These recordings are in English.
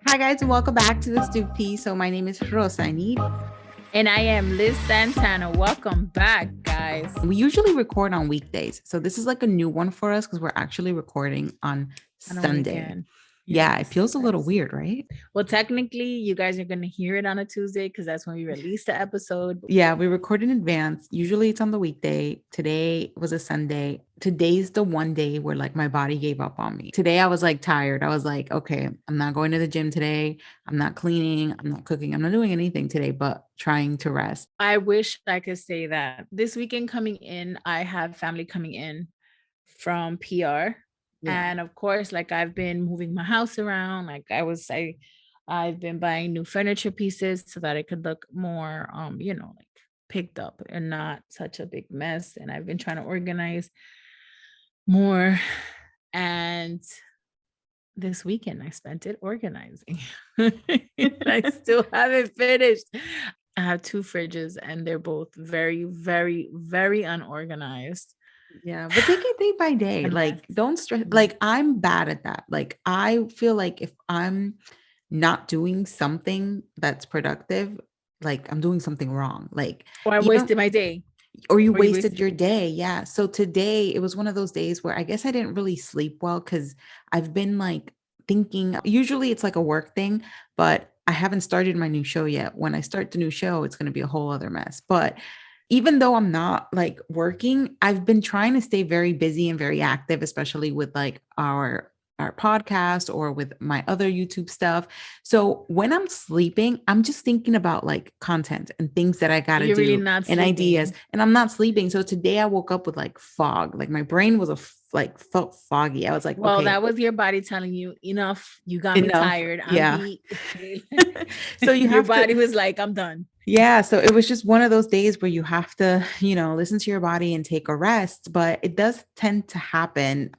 Hi guys, and welcome back to the Stoop Tea. So my name is Rosanit. And I am Liz Santana. Welcome back, guys. We usually record on weekdays. So this is like a new one for us because we're actually recording on On a Sunday. weekend. Yeah, it Yes, feels a little yes. weird, right? Well, technically, you guys are going to hear it on a Tuesday because that's when we release the episode. Yeah, we record in advance. Usually it's on the weekday. Today was a Sunday. Today's the one day where like my body gave up on me. Today I was like tired. I was like, okay, I'm not going to the gym today. I'm not cleaning. I'm not cooking. I'm not doing anything today, but trying to rest. I wish I could say that. This weekend coming in, I have family coming in from PR. Yeah. And of course, like I've been moving my house around. I've been buying new furniture pieces so that it could look more like picked up and not such a big mess. And I've been trying to organize more. And this weekend I spent it organizing. I still haven't finished. I have two fridges and they're both very, very, very unorganized. Yeah, but take it day by day. A Like, mess. don't stress. Like, I'm bad at that. Like, I feel like if I'm not doing something that's productive, like I'm doing something wrong. Like, Or I even wasted my day. or you Or you wasted wasted your day. Yeah. So today it was one of those days where I guess I didn't really sleep well because I've been like thinking, usually it's like a work thing, but I haven't started my new show yet. When I start the new show, it's going to be a whole other mess. But even though I'm not like working, I've been trying to stay very busy and very active, especially with like our podcast or with my other YouTube stuff. So when I'm sleeping, I'm just thinking about like content and things that I got to You're really do not and ideas. sleeping. And I'm not sleeping. So today I woke up with like fog. Like my brain was like felt foggy. I was like, Well, okay, that was your body telling you enough. You got me enough. tired. I'm Yeah. beat. So you Your have to, body was like, I'm done. yeah, so it was just one of those days where you have to, listen to your body and take a rest, but it does tend to happen.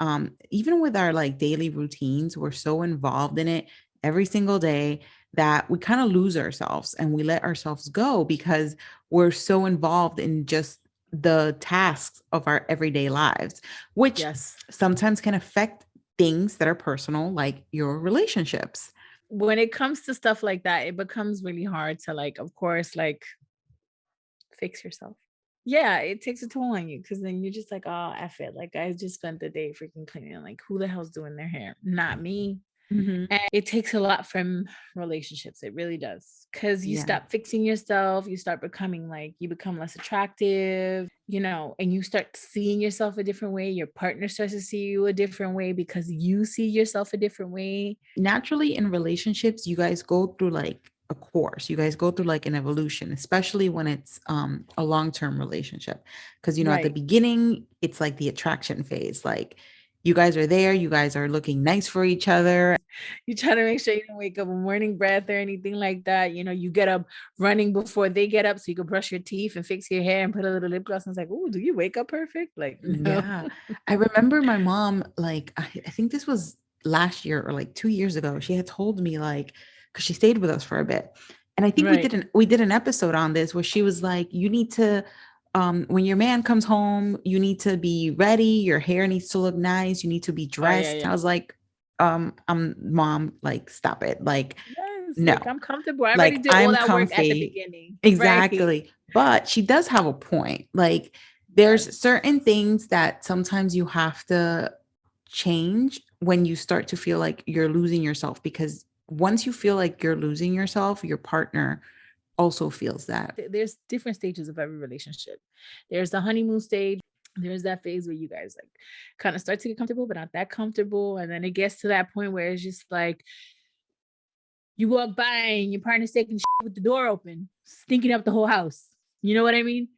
Even with our like daily routines, we're so involved in it every single day that we kind of lose ourselves and we let ourselves go because we're so involved in just the tasks of our everyday lives, which Yes. sometimes can affect things that are personal, like your relationships. When it comes to stuff like that, it becomes really hard to like, of course, like fix yourself. Yeah, it takes a toll on you because then you're just like, oh, F it. Like I just spent the day freaking cleaning. Like, who the hell's doing their hair? Not me. Mhm. And it takes a lot from relationships. It really does. Cause you Yeah. stop fixing yourself, you start becoming like you become less attractive, and you start seeing yourself a different way. Your partner starts to see you a different way because you see yourself a different way. Naturally in relationships you guys go through like a course, you guys go through like an evolution, especially when it's a long-term relationship, because at the Right. beginning it's like the attraction phase, like you guys are there, you guys are looking nice for each other. You try to make sure you don't wake up with morning breath or anything like that. You get up running before they get up so you can brush your teeth and fix your hair and put a little lip gloss. And it's like, oh, do you wake up perfect? Like, no. Yeah, I remember my mom, like I think this was last year or like 2 years ago, she had told me like, because she stayed with us for a bit, and I think we Right. did an episode on this where she was like, you need to when your man comes home, you need to be ready, your hair needs to look nice, you need to be Oh, yeah, dressed. yeah. I was like, I'm mom, like stop it, like Yes. no, Like, I'm comfortable. I already like did all I'm that work at the comfy. beginning. Right. Exactly. But she does have a point. Like Yes. there's certain things that sometimes you have to change when you start to feel like you're losing yourself, because once you feel like you're losing yourself, your partner also feels that. There's different stages of every relationship. There's the honeymoon stage. There's that phase where you guys like kind of start to get comfortable, but not that comfortable. And then it gets to that point where it's just like you walk by and your partner's taking shit with the door open, stinking up the whole house. You know what I mean?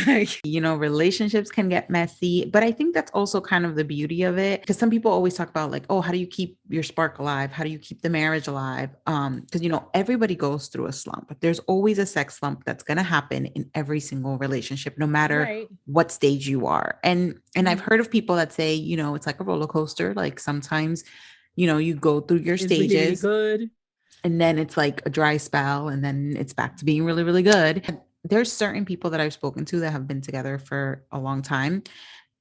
Like, Relationships can get messy, but I think that's also kind of the beauty of it, because some people always talk about like, oh, how do you keep your spark alive? How do you keep the marriage alive? Because everybody goes through a slump. There's always a sex slump that's going to happen in every single relationship, no matter right. what stage you are. And I've Mhm. heard of people that say, it's like a roller coaster. Like sometimes, you go through your It's really, really stages good. and then it's like a dry spell and then it's back to being really, really good. There's certain people that I've spoken to that have been together for a long time,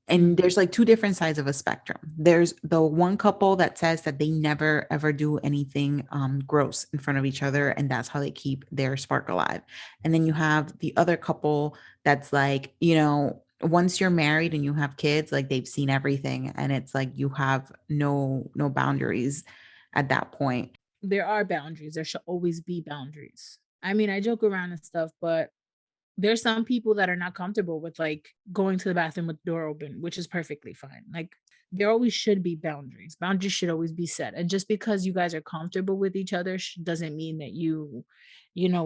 And Mm. there's like two different sides of a spectrum. There's the one couple that says that they never ever do anything gross in front of each other, and that's how they keep their spark alive. And then you have the other couple that's like, once you're married and you have kids, like they've seen everything, and it's like you have no boundaries at that point. There are boundaries. There should always be boundaries. I mean, I joke around and stuff, but there's some people that are not comfortable with like going to the bathroom with the door open, which is perfectly fine. Like there always should be boundaries. Boundaries should always be set. And just because you guys are comfortable with each other doesn't mean that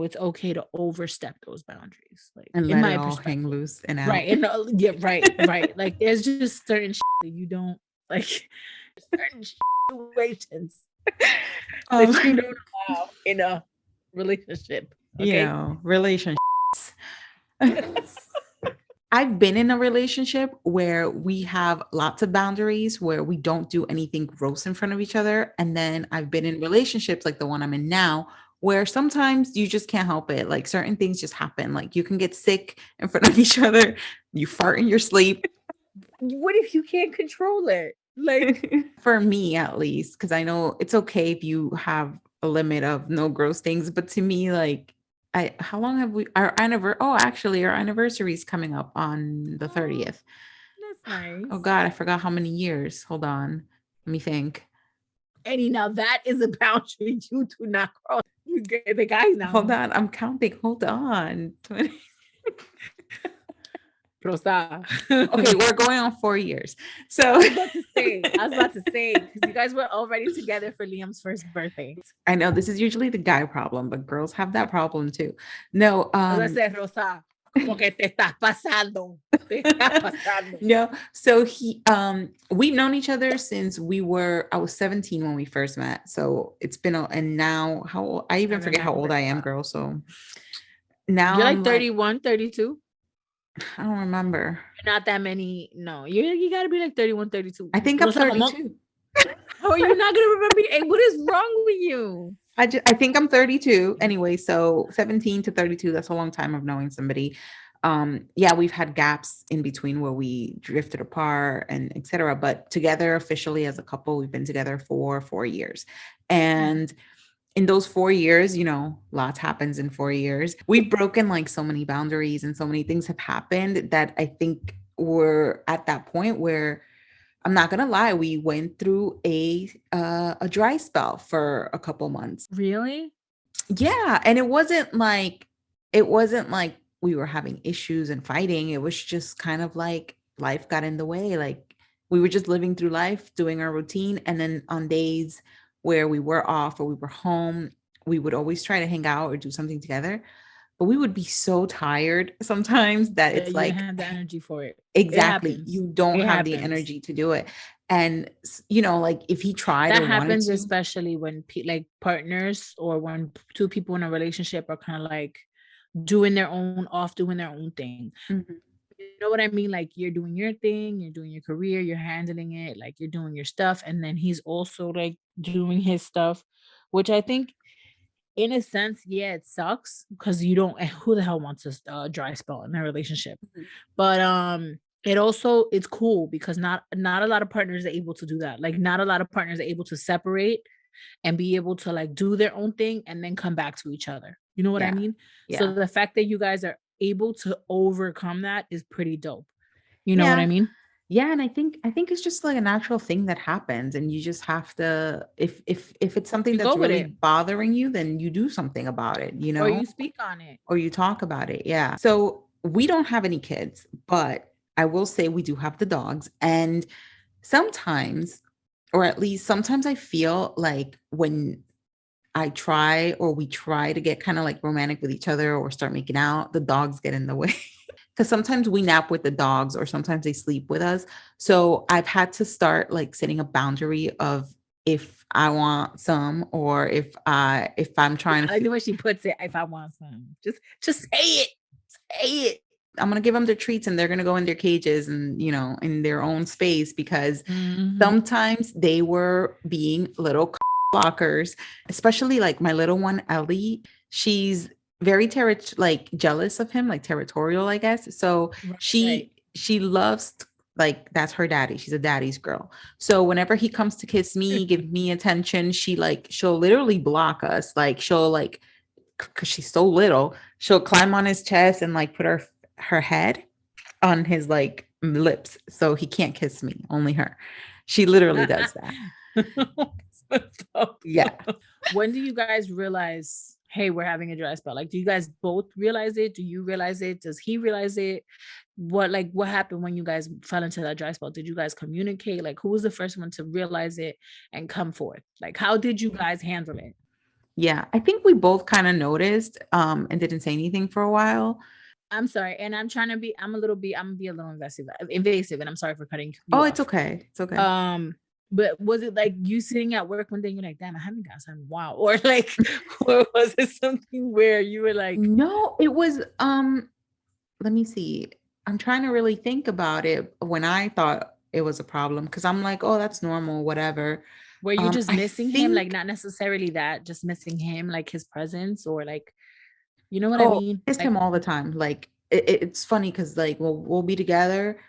it's okay to overstep those boundaries. Like And in let it my all hang perspective. loose and Right. out. And yeah, right, right. Like there's just certain that you don't like certain situations that you um don't allow in a relationship. Okay. relationships. I've been in a relationship where we have lots of boundaries, where we don't do anything gross in front of each other. And then I've been in relationships like the one I'm in now, where sometimes you just can't help it. Like certain things just happen. Like you can get sick in front of each other, you fart in your sleep. What if you can't control it? Like, For me, at least, because I know it's okay if you have a limit of no gross things. But to me, like, how long have we, our anniversary? Oh, actually, our anniversary is coming up on the oh, 30th. that's Oh nice. God, I forgot how many years. Hold on. Let me think. Any now that is a boundary you do not cross. You get the guys now Hold know. on. I'm counting. Hold on. 20. Rosa. Okay, we're going on 4 years. So I was about to say, because you guys were already together for Liam's first birthday. I know this is usually the guy problem, but girls have that problem too. No, As I said, Rosa, como que te estás pasando. Te estás pasando. no. So we've known each other since I was 17 when we first met. So it's been and now how old, I I even forget how old remember I am, that. girl. So now You're I'm like like, 31, 32. I don't remember. You're not that many. No, you got to be like 31, 32. I think I'm Rosa, como, 32. how are you not going to remember? Hey, what is wrong with you? I think I'm 32 anyway. So 17 to 32, that's a long time of knowing somebody. Yeah, we've had gaps in between where we drifted apart and etc. But together officially as a couple, we've been together for 4 years. And in those 4 years, lots happens in 4 years. We've broken like so many boundaries and so many things have happened that I think we're at that point where I'm not gonna lie, we went through a dry spell for a couple months. Really? Yeah, and it wasn't like we were having issues and fighting. It was just kind of like life got in the way. Like we were just living through life, doing our routine, and then on days where we were off or we were home, we would always try to hang out or do something together. But we would be so tired sometimes that That it's you didn't like have the energy for it. It exactly, happens. you don't It have the happens. energy to do it. And like if he tried That or wanted happens to. especially when like partners or when two people in a relationship are kind of like doing their own thing. Mhm. You know what I mean? Like you're doing your thing, you're doing your career, you're handling it, like you're doing your stuff, and then he's also like doing his stuff, which I think in a sense, yeah, it sucks because you don't who the hell wants a dry spell in a relationship? Mhm. But it's cool because not a lot of partners are able to do that. Like not a lot of partners are able to separate and be able to like do their own thing and then come back to each other. You know what I Yeah. mean? So Yeah. the fact that you guys are able to overcome that is pretty dope. You know what I Yeah. mean? Yeah, and I think it's just like a natural thing that happens, and you just have to, if it's something You that's go with really it bothering you, then you do something about it, or you speak on it. or you talk about it. Yeah. So we don't have any kids, but I will say we do have the dogs. And sometimes, or at least sometimes, I feel like when I try or we try to get kind of like romantic with each other or start making out, the dogs get in the way. Because sometimes we nap with the dogs or sometimes they sleep with us. So I've had to start like setting a boundary of if I want some or if I'm trying I like to the way she puts it. If I want some, just say it. Say it. I'm gonna give them their treats and they're gonna go in their cages and in their own space because Mhm. sometimes they were being little blockers, especially like my little one Ellie. She's very like jealous of him, like territorial, I guess. So Right, right. she loves Like that's her daddy. She's a daddy's girl. So whenever he comes to kiss me, give me attention, she'll literally block us. Like she'll like because she's so little, she'll climb on his chest and like put her head on his like lips so he can't kiss me, only her. She literally does that. Yeah. When do you guys realize, hey, we're having a dry spell? Like, do you guys both realize it? Do you realize it? Does he realize it? What happened when you guys fell into that dry spell? Did you guys communicate? Like, who was the first one to realize it and come forth? Like, how did you guys handle it? Yeah, I think we both kind of noticed and didn't say anything for a while. I'm sorry, and I'm trying to be. I'm gonna be a little invasive, and I'm sorry for cutting you Oh, it's off. okay. It's okay. But was it like you sitting at work one day and you're like, damn, I haven't got some wow, or like, or was it something where you were like, No, it was let me see. I'm trying to really think about it when I thought it was a problem because I'm like, oh, that's normal, whatever. were you just I missing him? Like, think not necessarily that, just missing him, like his presence, or like, you know what I oh, mean? I miss Like, him all the time. Like it's funny because like we'll be together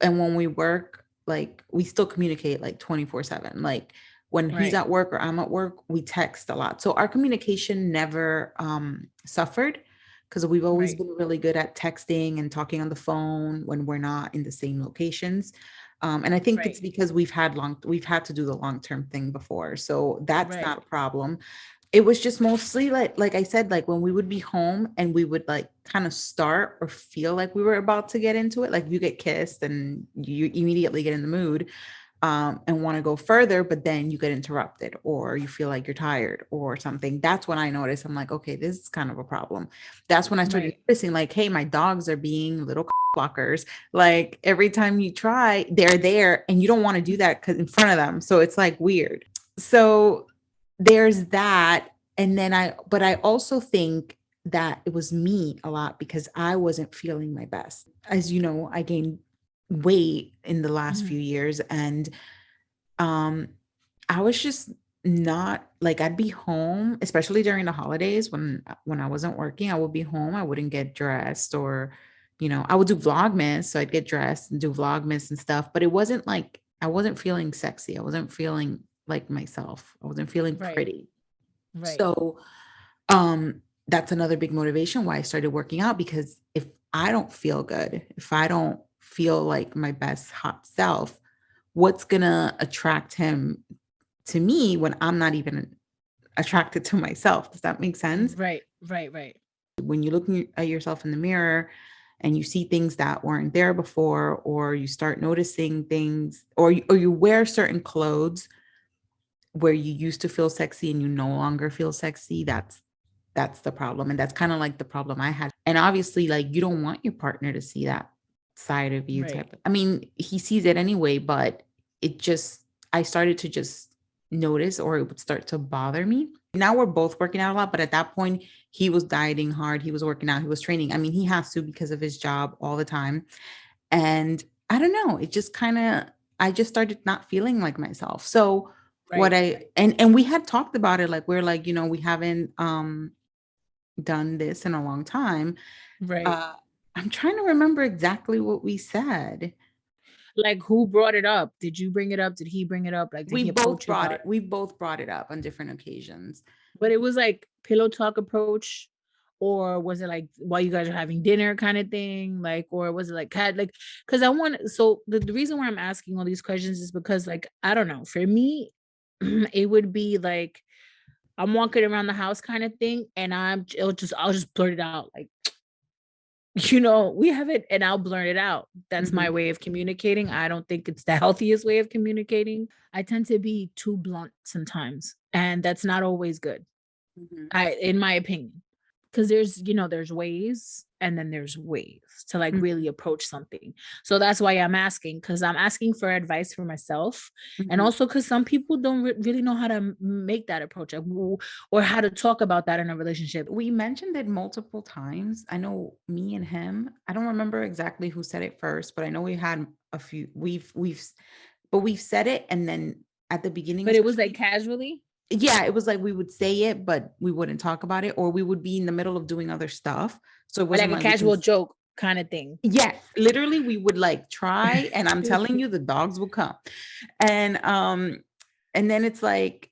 and when we work, like we still communicate like 24/7. Like when he's right, at work or I'm at work, we text a lot. So our communication never suffered because we've always right, been really good at texting and talking on the phone when we're not in the same locations. And I think it's right, because we've had to do the long-term thing before. So that's right, not a problem. It was just mostly like I said, like when we would be home and we would like kind of start or feel like we were about to get into it, like you get kissed and you immediately get in the mood and want to go further, but then you get interrupted or you feel like you're tired or something. That's when I noticed I'm like, okay, this is kind of a problem. That's when I started right, noticing, like, hey, my dogs are being little blockers. Like every time you try, they're there and you don't want to do that because in front of them. So it's like weird. So there's that. And then but I also think that it was me a lot because I wasn't feeling my best. As you know, I gained weight in the last mhm, few years and um I was just not like I'd be home, especially during the holidays when I wasn't working, I would be home, I wouldn't get dressed or I would do vlogmas, so I'd get dressed and do vlogmas and stuff, but it wasn't like I wasn't feeling sexy. I wasn't feeling like myself. I wasn't feeling right, pretty. right, So, um, that's another big motivation why I started working out because if I don't feel good, if I don't feel like my best hot self, what's gonna attract him to me when I'm not even attracted to myself? Does that make sense? right, right, right, When you look at yourself in the mirror and you see things that weren't there before, or you start noticing things, or you wear certain clothes where you used to feel sexy and you no longer feel sexy, that's the problem. And that's kind of like the problem I had. And obviously, like you don't want your partner to see that side of you right, type. I mean, he sees it anyway, but it just I started to just notice or it would start to bother me. Now we're both working out a lot, but at that point he was dieting hard, he was working out, he was training. I mean, he has to because of his job all the time. And I don't know, it just kind of I just started not feeling like myself. So what right, and we had talked about it like we're like, we haven't done this in a long time. right. Uh I'm trying to remember exactly what we said. Like, who brought it up? Did you bring it up? Did he bring it up? Like, did he approach you about it? We both brought it up on different occasions. But it was like pillow talk approach, or was it like while you guys are having dinner kind of thing? Like, or was it like cat like because I want so the reason why I'm asking all these questions is because like I don't know, for me, it would be like I'm walking around the house kind of thing, and I'll just blurt it out like, we have it, and I'll blurt it out. That's my Mhm, way of communicating. I don't think it's the healthiest way of communicating. I tend to be too blunt sometimes, and that's not always good. mhm, In my opinion, because there's ways and then there's ways to like mhm, really approach something. So that's why I'm asking, because I'm asking for advice for myself, and mhm. also because some people don't really know how to make that approach, or how to talk about that in a relationship. We mentioned it multiple times. I know me and him. I don't remember exactly who said it first, but I know we had a few. But we've said it, and then at the beginning, But it was like especially, casually, yeah, it was like we would say it, but we wouldn't talk about it, or we would be in the middle of doing other stuff. So it or like wasn't a like we can. casual joke. kinda thing. Yes, literally, we would, like, try, and I'm telling you, the dogs will come. And, and then it's like,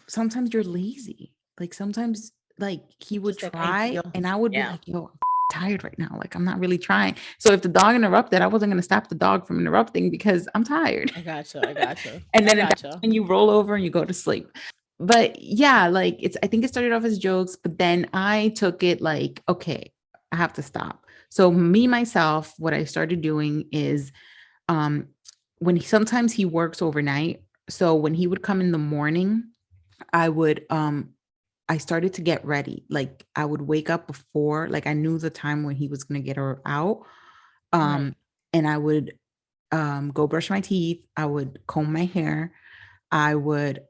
sometimes you're lazy. Like, sometimes, like, he would Just like, "I try, yo." and I would be Yeah, like, "Yo, I'm tired right now, like, I'm not really trying." So if the dog interrupted, I wasn't gonna stop the dog from interrupting because I'm tired. I gotcha, I gotcha, And I then that's gotcha. when you roll over and you go to sleep. But yeah, like it's I think it started off as jokes, but then I took it like, okay, I have to stop. So me myself, what I started doing is um sometimes he works overnight. So when he would come in the morning, I would I started to get ready. Like I would wake up before, like I knew the time when he was gonna get her out. Um Right. and I would go brush my teeth, I would comb my hair, I would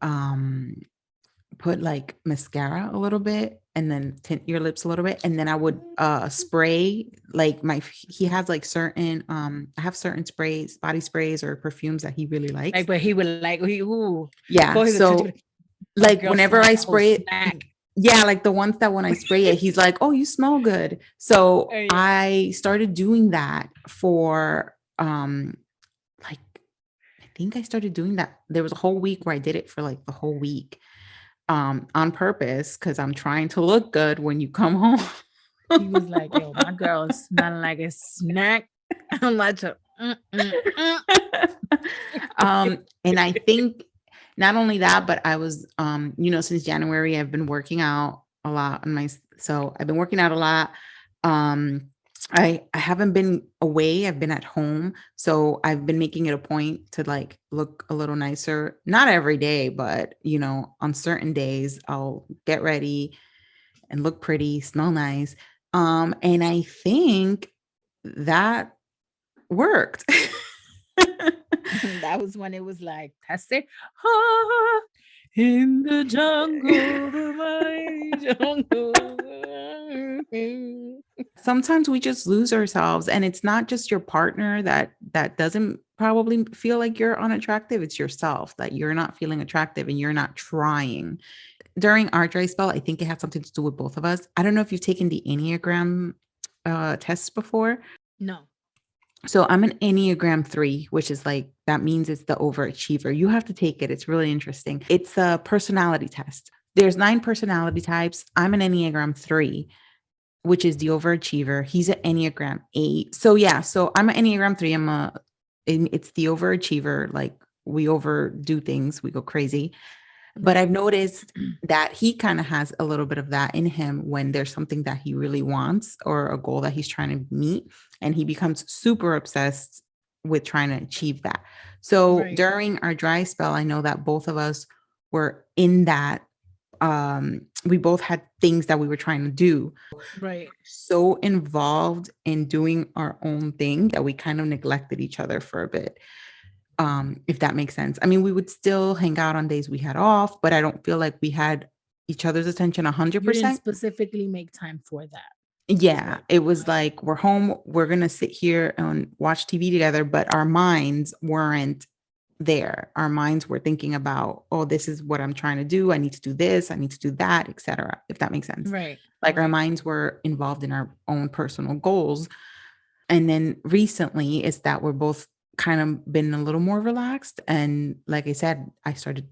put like mascara a little bit and then tint your lips a little bit. And then I would spray like he has like certain I have certain sprays, body sprays or perfumes that he really likes. Like, but he would like, he ooh, Yeah. call his attention, So be like, "My like girl whenever smell like I a whole spray it, snack." yeah, like the ones that when I spray it, he's like, "Oh, you smell good." So Yeah. I started doing that for like I think I started doing that. There was a whole week where I did it for like the whole week on purpose because I'm trying to look good when you come home. He was like, "Yo, my girl is smelling like a snack." I'm like, to, mm. And I think not only that, but I was, since January, I've been working out a lot on so I've been working out a lot. Um, I haven't been away. I've been at home. So I've been making it a point to like look a little nicer. Not every day, but on certain days I'll get ready and look pretty, smell nice. And I think that worked. That was when it was like, "That's it. Ah, in the jungle, the mighty jungle." Sometimes we just lose ourselves and it's not just your partner that doesn't probably feel like you're unattractive, it's yourself that you're not feeling attractive and you're not trying. During our dry spell, I think it had something to do with both of us. I don't know if you've taken the Enneagram test before. No. So I'm an Enneagram 3, which is like that means it's the overachiever. You have to take it. It's really interesting. It's a personality test. There's 9 personality types. I'm an Enneagram 3, which is the overachiever. He's an Enneagram 8. So yeah, so I'm an Enneagram 3. It's the overachiever. Like we overdo things, we go crazy. But I've Right. noticed that he kind of has a little bit of that in him when there's something that he really wants or a goal that he's trying to meet. And he becomes super obsessed with trying to achieve that. So Right. during our dry spell, I know that both of us were in that. We both had things that we were trying to do. Right. So involved in doing our own thing that we kind of neglected each other for a bit, if that makes sense. I mean, we would still hang out on days we had off, but I don't feel like we had each other's attention You didn't 100%. specifically make time for that, is Yeah, what it was like we're home, we're gonna sit here and watch TV together, but our minds weren't there. Our minds were thinking about, oh, this is what I'm trying to do. I need to do this, I need to do that, etc. If that makes sense. right. Like our Right. minds were involved in our own personal goals. And then recently is that we're both kind of been a little more relaxed. And like I said, I started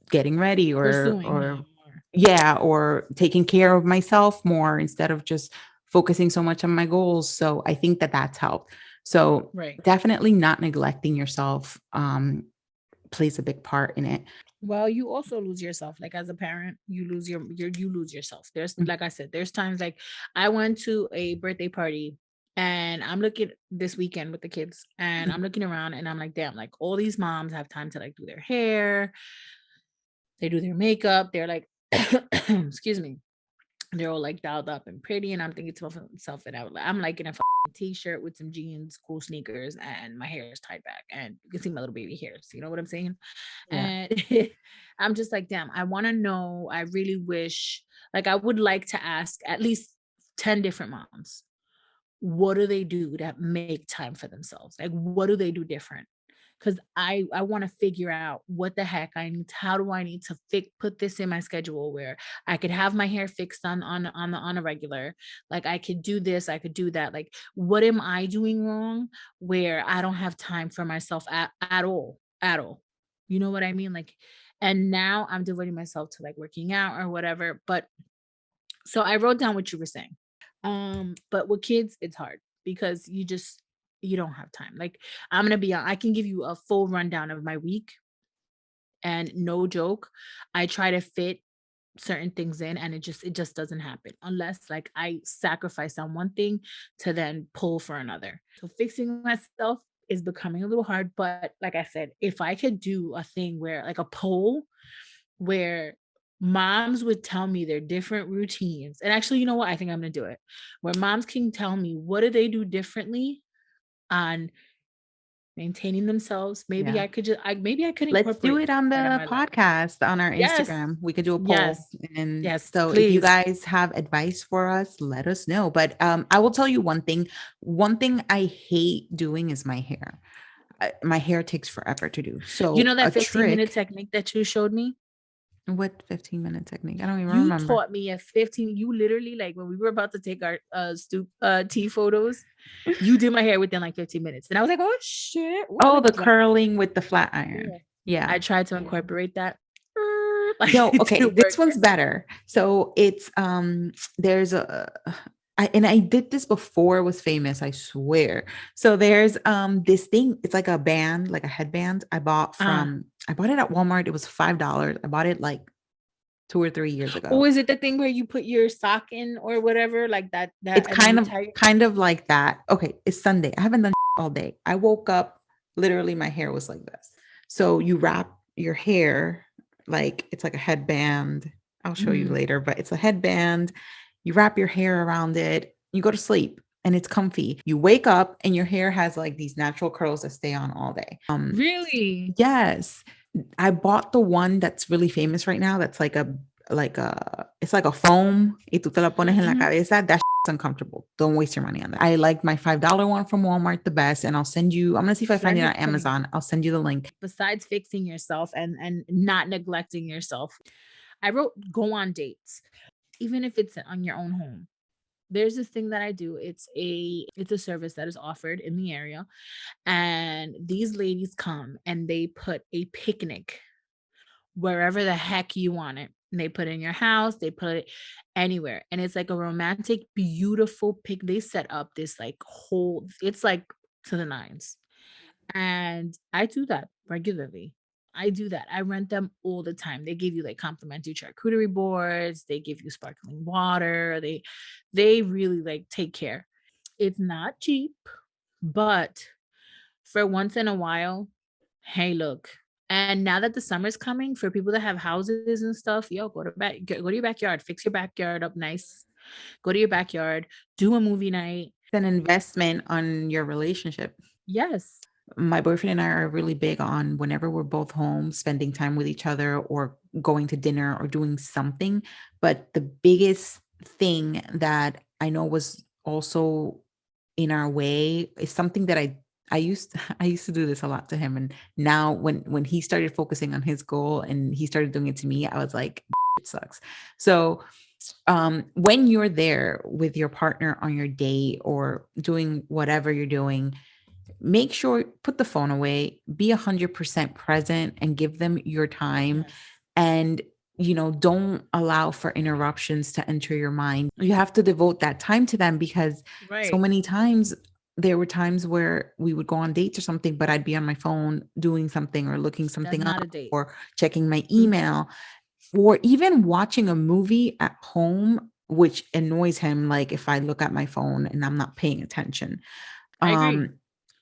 getting ready Pursuing or him more. yeah, or taking care of myself more instead of just focusing so much on my goals. So I think that that's helped. So Right. definitely not neglecting yourself plays a big part in it. Well, you also lose yourself. Like as a parent, you lose you lose yourself. There's, Mm, like I said, there's times like I went to a birthday party and I'm looking this weekend with the kids and mm, I'm looking around and I'm like, damn, like all these moms have time to like do their hair, they do their makeup, they're like excuse me, they're all like dialed up and pretty. And I'm thinking to myself that I'm like in a t-shirt with some jeans, cool sneakers, and my hair is tied back. And you can see my little baby hairs. You know what I'm saying? yeah. And I'm just like, damn, I want to know. I really wish, like, I would like to ask at least 10 different moms, what do they do that make time for themselves? Like, what do they do different? 'cause I wanna figure out what the heck I need how do I need to put this in my schedule where I could have my hair fixed on a regular, like, I could do this, I could do that, like, what am I doing wrong where I don't have time for myself at all, at all? You know what I mean? Like, and now I'm devoting myself to, like, working out or whatever, but so I wrote down what you were saying. But with kids, it's hard because you don't have time. Like, I can give you a full rundown of my week, and no joke, I try to fit certain things in, and it just doesn't happen unless like I sacrifice on one thing to then pull for another. So fixing myself is becoming a little hard, but like I said, if I could do a thing where like a poll where moms would tell me their different routines. And actually, you know what? I think I'm gonna do it. Where moms can tell me what do they do differently on maintaining themselves. Yeah. Maybe I could Let's do incorporate it on that in the my life. podcast on our Yes. Instagram. We could do a poll. Yes. And Yes, so if you please. guys have advice for us, let us know. But I will tell you one thing. One thing I hate doing is my hair. My hair takes forever to do. You So know a that 15-minute trick, technique that you showed me? what 15-minute technique? I don't even You remember. taught me at 15, you literally like when we were about to take our tea photos, you did my hair within like 15 minutes. And I was like, oh shit. What Oh, like the like curling with the flat yeah. iron. Yeah. I tried to incorporate that. Like No, it okay, didn't work. this one's better. So it's there's a and I did this before it was famous, I swear. So there's this thing, it's like a band, like a headband I bought it at Walmart. It was $5. I bought it like 2 or 3 years Or ago. is it the thing where you put your sock in or whatever like that It's and then kind you of tie your kind of like that. Okay, it's Sunday. I haven't done all day. I woke up, literally my hair was like this. So you wrap your hair like it's like a headband. I'll show you Mhm. later, but it's a headband. You wrap your hair around it. You go to sleep and it's comfy. You wake up and your hair has like these natural curls that stay on all day. Really? Yes. I bought the one that's really famous right now. That's it's like a foam. Y tú te la pones en la Mhm. cabeza. That's uncomfortable. Don't waste your money on that. I like my $5 one from Walmart the best. And I'll send you, I'm gonna see if I find it Send on it to me. Amazon. I'll send you the link. Besides fixing yourself and not neglecting yourself, I wrote go on dates, even if it's on your own home. There's this thing that I do. It's a service that is offered in the area, and these ladies come and they put a picnic wherever the heck you want it. And they put it in your house, they put it anywhere. And it's like a romantic, beautiful pic. They set up this like whole, it's like to the nines. And I do that regularly. I do that. I rent them all the time. They give you like complimentary charcuterie boards, they give you sparkling water, they really like take care. It's not cheap, but for once in a while, hey, look. And now that the summer's coming, for people that have houses and stuff, yo, go to your backyard, fix your backyard up nice. Go to your backyard, do a movie night. It's an investment on your relationship. Yes. My boyfriend and I are really big on whenever we're both home, spending time with each other or going to dinner or doing something. But the biggest thing that I know was also in our way is something that I used to do this a lot to him. And now when he started focusing on his goal and he started doing it to me, I was like, it sucks. So when you're there with your partner on your date or doing whatever you're doing, make sure put the phone away, be 100% present and give them your time. Yes. And don't allow for interruptions to enter your mind. You have to devote that time to them because so Right. many times there were times where we would go on dates or something, but I'd be on my phone doing something or looking That's something not up a date. or checking my Mm, email or even watching a movie at home, which annoys him. Like if I look at my phone and I'm not paying attention. I agree. Um,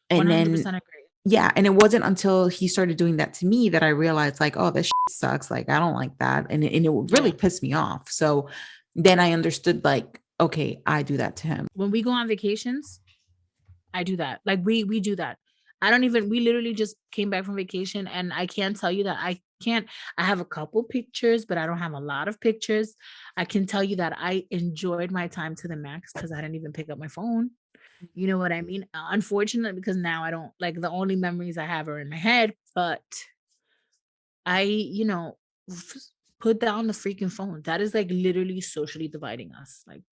and then 100% agree. yeah, and it wasn't until he started doing that to me that I realized like, oh, this shit sucks. Like, I don't like that. And it would really Yeah. piss me off. So then I understood like, okay, I do that to him. When we go on vacations, I do that. Like we do that. I don't even we literally just came back from vacation and I can't tell you that I have a couple pictures, but I don't have a lot of pictures. I can tell you that I enjoyed my time to the max because I didn't even pick up my phone. You know what I mean? Unfortunately, because now I don't like the only memories I have are in my head, but I, f put down the freaking phone. That is, like, literally socially dividing us, like,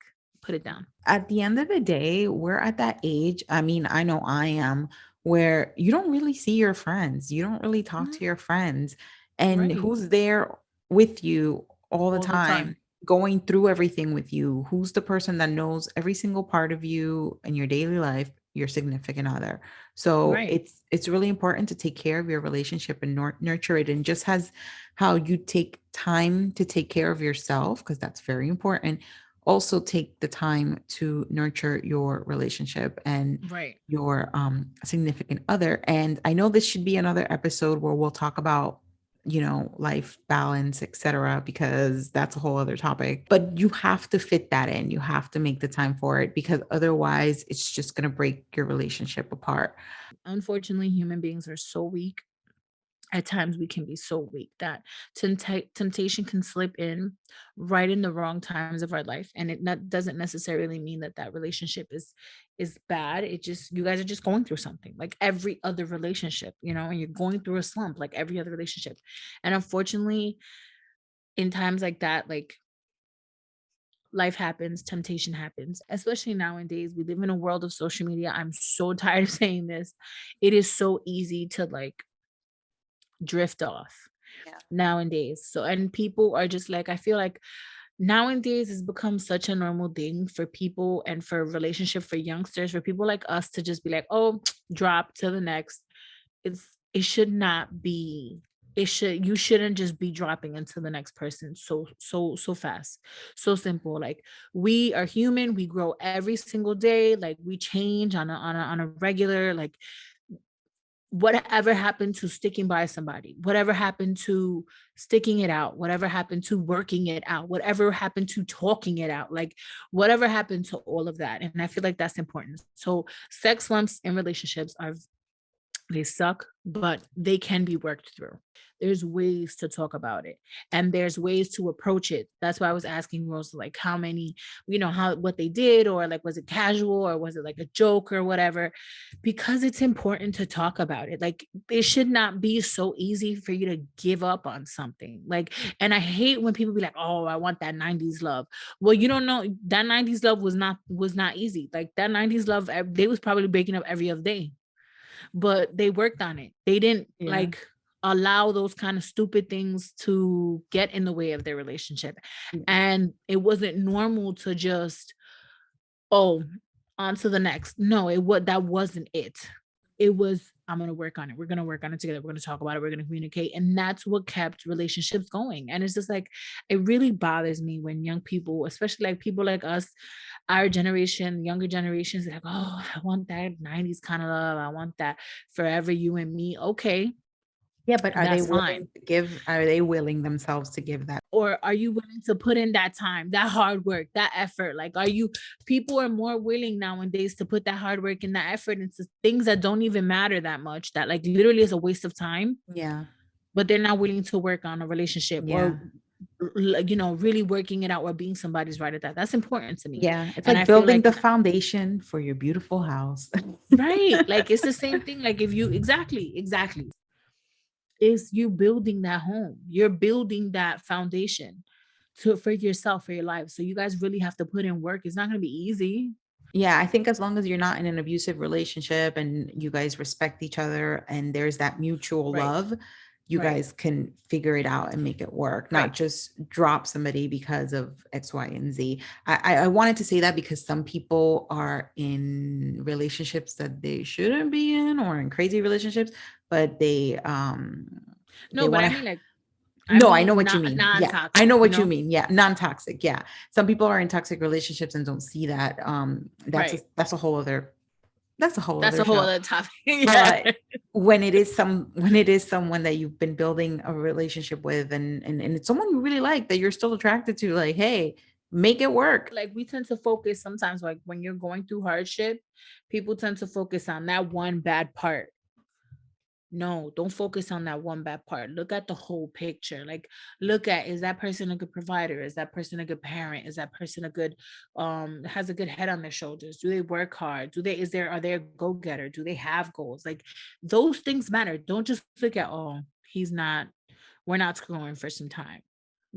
put it down. At the end of the day, we're at that age. I mean, I know I am, where you don't really see your friends. You don't really talk Mhm. to your friends. And Right. who's there with you all the All the time, time. going through everything with you? Who's the person that knows every single part of you in your daily life? Your significant other. So Right. it's really important to take care of your relationship and nurture it. And just as how you take time to take care of yourself, because that's very important, also take the time to nurture your relationship and Right. your significant other. And I know this should be another episode where we'll talk about, life balance, etc., because that's a whole other topic. But you have to fit that in. You have to make the time for it, because otherwise it's just going to break your relationship apart. Unfortunately, human beings are so weak. At times, we can be so weak that temptation can slip in right in the wrong times of our life, and it not doesn't necessarily mean that that relationship is bad. It just you guys are just going through something like every other relationship, and you're going through a slump like every other relationship. And unfortunately, in times like that, like life happens, temptation happens, especially nowadays. We live in a world of social media. I'm so tired of saying this. It is so easy to like drift off Yeah. nowadays. So, and people are just like, I feel like nowadays it's become such a normal thing for people and for relationship for youngsters, for people like us to just be like, oh, drop to the next. It should not be. You shouldn't just be dropping into the next person so fast, so simple. Like we are human, we grow every single day, like we change on a regular, like whatever happened to sticking by somebody, whatever happened to sticking it out, whatever happened to working it out, whatever happened to talking it out, like whatever happened to all of that. And I feel like that's important. So sex lumps in relationships are they suck, but they can be worked through. There's ways to talk about it and there's ways to approach it. That's why I was asking Rose, like, how many, how, what they did, or like, was it casual or was it like a joke or whatever? Because it's important to talk about it. Like, it should not be so easy for you to give up on something. Like, and I hate when people be like, oh, I want that 90s love. Well, you don't know that 90s love was not easy. Like, that 90s love, they was probably breaking up every other day, but they worked on it. They didn't Yeah. like allow those kind of stupid things to get in the way of their relationship. And it wasn't normal to just, oh, on to the next. No, that wasn't it. It was, I'm gonna work on it. We're gonna work on it together. We're gonna talk about it. We're gonna communicate. And that's what kept relationships going. And it's just like, it really bothers me when young people, especially like people like us, our generation, younger generations, like, oh, I want that 90s kind of love. I want that forever you and me. Okay, Yeah, but that's fine. are they willing themselves to give that? Or are you willing to put in that time, that hard work, that effort? Like, people are more willing nowadays to put that hard work and that effort into things that don't even matter that much, that like literally is a waste of time, Yeah. but they're not willing to work on a relationship or Yeah. really working it out or being somebody's right at that. That's important to me. Yeah. It's And I like feel building like the foundation for your beautiful house. right, like it's the same thing. Like if you exactly is you building that home, you're building that foundation for yourself, for your life. So you guys really have to put in work. It's not going to be easy. Yeah, I think as long as you're not in an abusive relationship and you guys respect each other and there's that mutual Right. love, you Right. guys can figure it out and make it work, not Right. just drop somebody because of X, Y, and Z. I wanted to say that because some people are in relationships that they shouldn't be in, or in crazy relationships, but No, they but want I to. mean like I No, I know mean what you not mean. Yeah, I non-toxic, know what you mean. Yeah, non-toxic. Yeah. Some people are in toxic relationships and don't see that. Right. That's a whole That's other a whole show. other topic. Yeah. But when it is someone that you've been building a relationship with, and it's someone you really like, that you're still attracted to, like, hey, make it work. Like we tend to focus sometimes, like when you're going through hardship, people tend to focus on that one bad part, No, don't focus on that one bad part. Look at the whole picture. Like, look at, is that person a good provider? Is that person a good parent? Is that person a good has a good head on their shoulders? Do they work hard? Do they is there are they a go-getter? Do they have goals? Like those things matter. Don't just look at, oh, he's not, we're not scrolling for some time.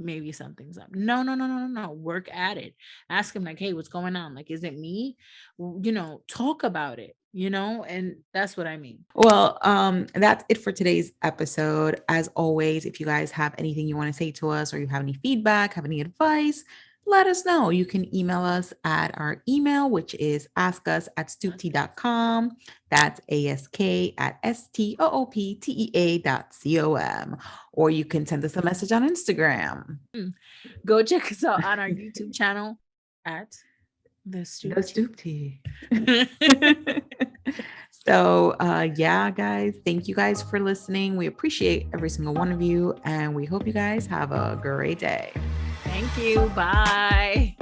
Maybe something's up. No, no, no, no, no, no. Work at it. Ask him like, hey, what's going on? Like, is it me? Talk about it, and that's what I mean. Well, that's it for today's episode. As always, if you guys have anything you want to say to us or you have any feedback, have any advice, let us know. You can email us at our email, which is askus@stooptea.com. That's ask@stooptea.com. Or you can send us a message on Instagram. Mm. Go check us out on our YouTube channel at the The Stoop Stoop Tea. Tea. So, yeah, guys, thank you guys for listening. We appreciate every single one of you, and we hope you guys have a great day. Thank you. Bye.